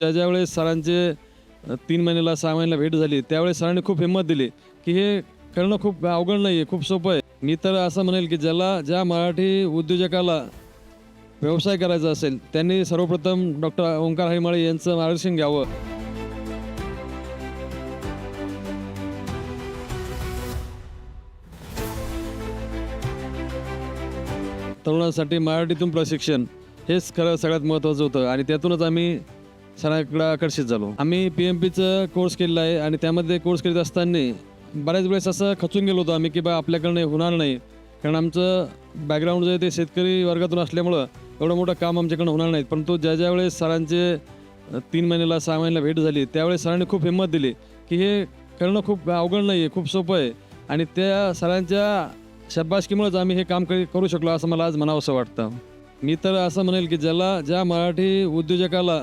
ज्यावेळेस सरांचे 3 महिन्याला 6 महिन्याला भेट झाली त्यावेळेस सरांनी खूप हिंमत दिली की हे करणं खूप अवघड नाही आहे, खूप सोपं आहे. मी तर असं म्हणेल की ज्या मराठी उद्योजकाला व्यवसाय करायचा असेल त्यांनी सर्वप्रथम डॉक्टर ओंकार हरिमाळे यांचं मार्गदर्शन घ्यावं. तरुणांसाठी मराठीतून प्रशिक्षण हेच खरं सगळ्यात महत्त्वाचं होतं आणि त्यातूनच आम्ही सरांकडे आकर्षित झालो. आम्ही PMPचं कोर्स केलेला आहे आणि त्यामध्ये कोर्स करीत असताना बऱ्याच वेळेस असं खचून गेलो होतो आम्ही की बा आपल्याकडनं होणार नाही, कारण आमचं बॅकग्राऊंड जे आहे ते शेतकरी वर्गातून असल्यामुळं एवढं मोठं काम आमच्याकडनं होणार नाही. परंतु ज्यावेळेस सरांचे 3 महिन्याला 6 महिन्याला भेट झाली त्यावेळेस सरांनी खूप हिंमत दिली की हे करणं खूप अवघड नाही आहे, खूप सोपं आहे आणि त्या सरांच्या शाबासकीमुळेच आम्ही हे काम करू शकलो असं मला आज म्हणावंसं वाटतं. मी तर असं म्हणेल की ज्या मराठी उद्योजकाला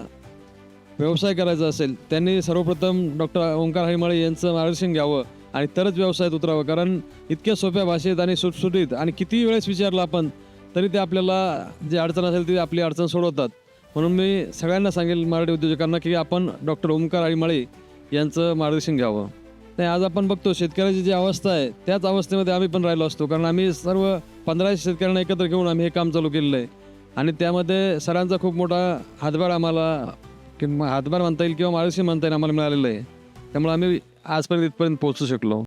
व्यवसाय करायचा असेल त्यांनी सर्वप्रथम डॉक्टर ओंकार हरिमाळे यांचं मार्गदर्शन घ्यावं आणि तरच व्यवसायात उतरावं, कारण इतक्या सोप्या भाषेत आणि सुटसुटीत आणि किती वेळेस विचारलं आपण तरी ते आपल्याला जी अडचण असेल ती आपली अडचण सोडवतात. म्हणून मी सगळ्यांना सांगेल मराठी उद्योजकांना की आपण डॉक्टर ओंकार हरिमाळे यांचं मार्गदर्शन घ्यावं. नाही, आज आपण बघतो शेतकऱ्याची जी अवस्था आहे त्याच अवस्थेमध्ये आम्ही पण राहिलो असतो, कारण आम्ही सर्व 15 शेतकऱ्यांना एकत्र घेऊन आम्ही हे काम चालू केलेलं आहे आणि त्यामध्ये सरांचा खूप मोठा हातभार आम्हाला हातभार म्हणता येईल किंवा मार्गदर्शन म्हणता येईल आम्हाला मिळालेलं आहे. त्यामुळे आम्ही आजपर्यंत इथपर्यंत पोहोचू शकलो.